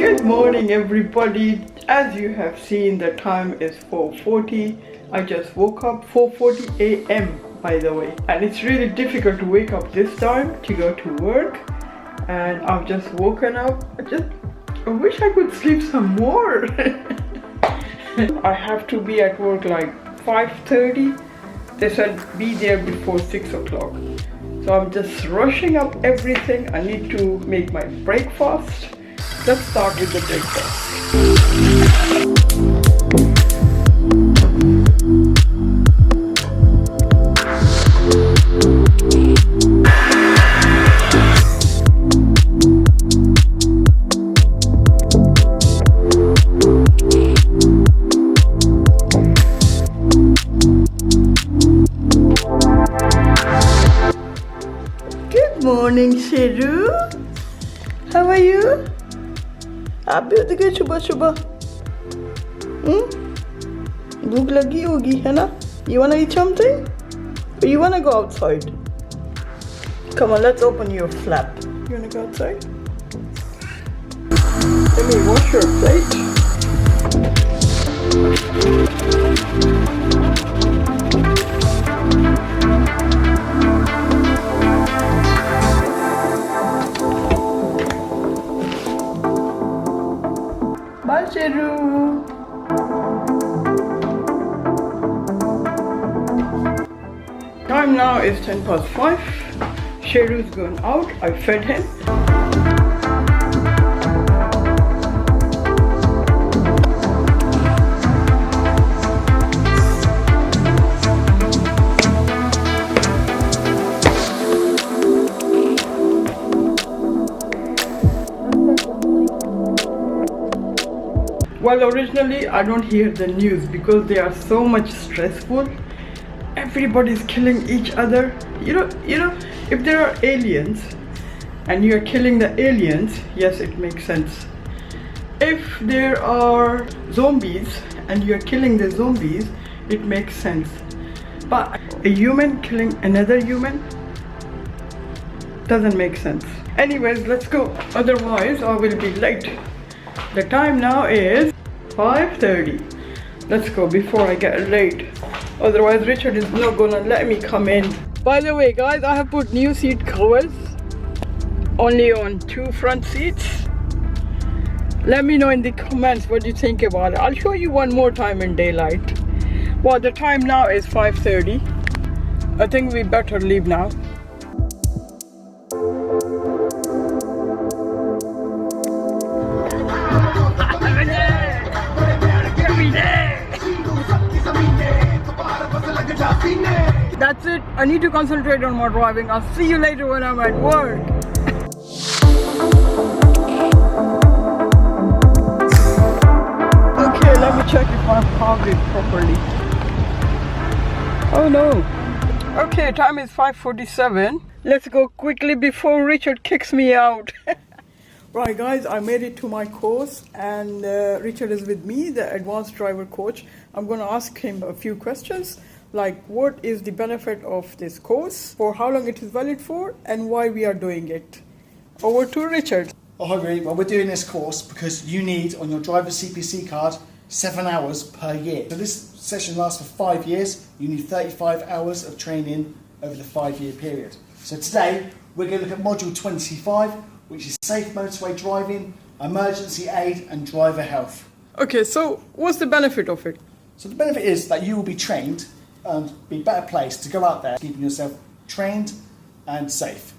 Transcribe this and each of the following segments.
Good morning everybody. As you have seen, the time is 4:40. I just woke up, 4:40 a.m. by the way, and it's really difficult to wake up this time to go to work, and I've just woken up. I wish I could sleep some more. I have to be at work like 5:30. They said be there before 6 o'clock. So I'm just rushing up everything. I need to make my breakfast. Let's start with the breakfast. Good morning, Sheru. How are you? आप भी होते गए सुबह सुबह? भूख लगी होगी है ना? You wanna eat something? Or you wanna go outside? Come on, let's open your flap. You wanna go outside? Let me wash your plate. Bye, Sheru. Time now is 5:10. Sheru's gone out. I fed him. Well, originally I don't hear the news because they are so much stressful. Everybody's killing each other. You know, if there are aliens and you're killing the aliens, yes, it makes sense. If there are zombies and you're killing the zombies, it makes sense. But a human killing another human doesn't make sense. Anyways, let's go. Otherwise, I will be late. The time now is 5:30. Let's go before I get late. Otherwise, Richard is not gonna let me come in. By the way, guys, I have put new seat covers only on 2 front seats. Let me know in the comments what you think about it. I'll show you one more time in daylight. Well, the time now is 5:30. I think we better leave now. That's it. I need to concentrate on my driving. I'll see you later when I'm at work. Okay, let me check if I'm parked properly. Oh no. Okay, time is 5:47. Let's go quickly before Richard kicks me out. Right guys, I made it to my course and Richard is with me, the advanced driver coach. I'm going to ask him a few questions like what is the benefit of this course, for how long it is valid for, and why we are doing it. Over to Richard. Oh, hi, Ree. Well, we're doing this course because you need on your driver's CPC card 7 hours per year. So this session lasts for 5 years. You need 35 hours of training over the 5-year period. So today we're going to look at module 25, which is safe motorway driving, emergency aid and driver health. Okay, so what's the benefit of it? So the benefit is that you will be trained and be better placed to go out there keeping yourself trained and safe.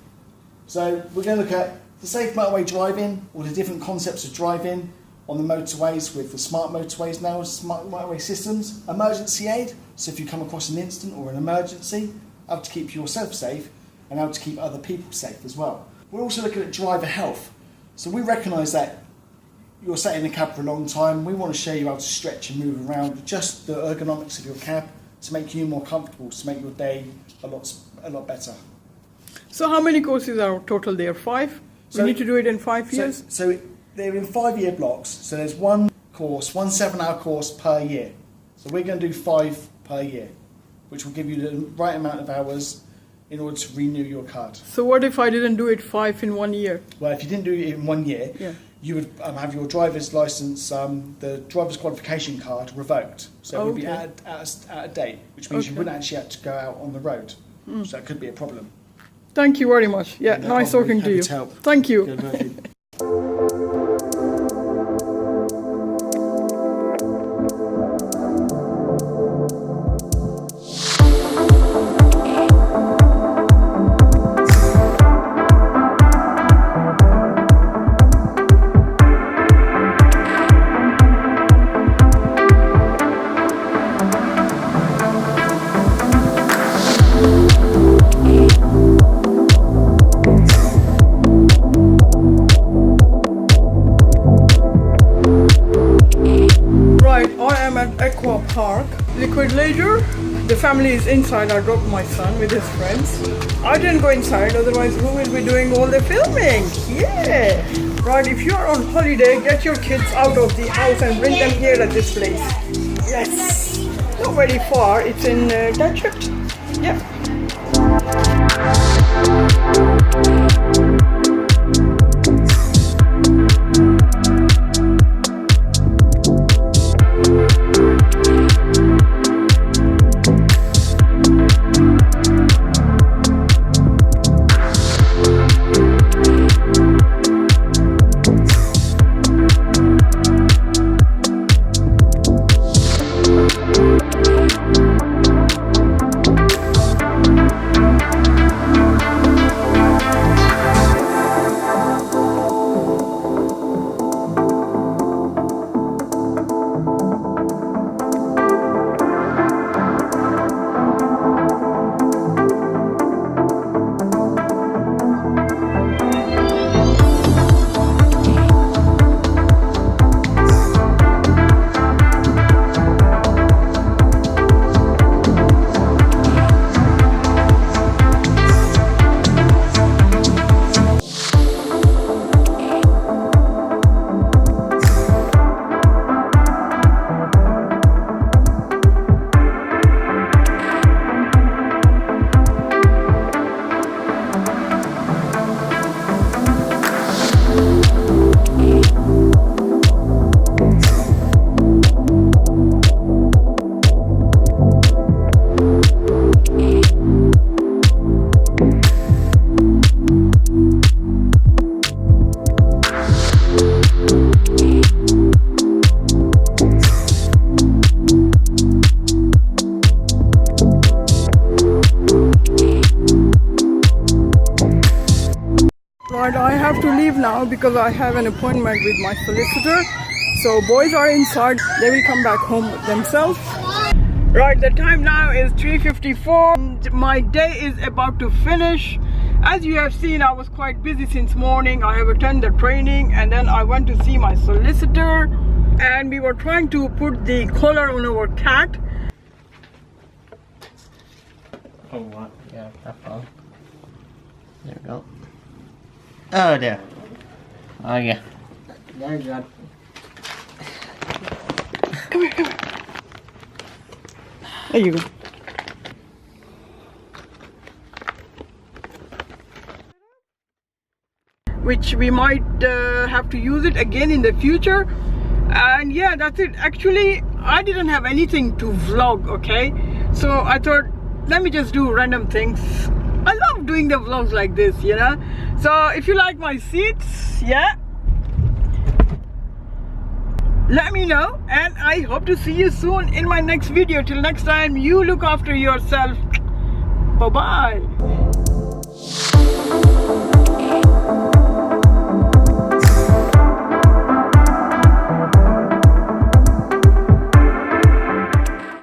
So we're going to look at the safe motorway driving, all the different concepts of driving on the motorways with the smart motorways now, smart motorway systems, emergency aid, so if you come across an incident or an emergency, how to keep yourself safe and how to keep other people safe as well. We're also looking at driver health. So we recognise that you're sat in the cab for a long time. We want to show you how to stretch and move around, adjust the ergonomics of your cab to make you more comfortable, to make your day a lot better. So how many courses are total there? 5? So we need to do it in 5 years? So they're in 5-year blocks. So there's one course, one 7-hour course per year. So we're going to do 5 per year, which will give you the right amount of hours in order to renew your card. So what if I didn't do it 5 in 1 year? Well, if you didn't do it in 1 year, you would have your driver's license, the driver's qualification card revoked. So it would be out of date, which means you wouldn't actually have to go out on the road. So that could be a problem. Thank you very much. Yeah, No nice problem. talking to you. Happy to help. Thank you. Good working. At Aqua Park, Liquid Leisure. The family is inside. I dropped my son with his friends. I didn't go inside, otherwise who will be doing all the filming? Yeah! Right, if you are on holiday, get your kids out of the house and bring them here at this place. Yes! Not very far, it's in Datchet. Yeah. Right, I have to leave now because I have an appointment with my solicitor. So boys are inside, they will come back home themselves. Right, the time now is 3:54 and my day is about to finish. As you have seen, I was quite busy since morning. I have attended the training and then I went to see my solicitor and we were trying to put the collar on our cat. Oh, what? Yeah, that's all. There we go. Oh, there. Oh, yeah. Very good. Come here, come here. There you go. Which we might have to use it again in the future. And yeah, that's it. Actually, I didn't have anything to vlog, okay? So I thought, let me just do random things. I love doing the vlogs like this, you know? So if you like my seats, yeah, let me know, and I hope to see you soon in my next video. Till next time, you look after yourself. Bye bye.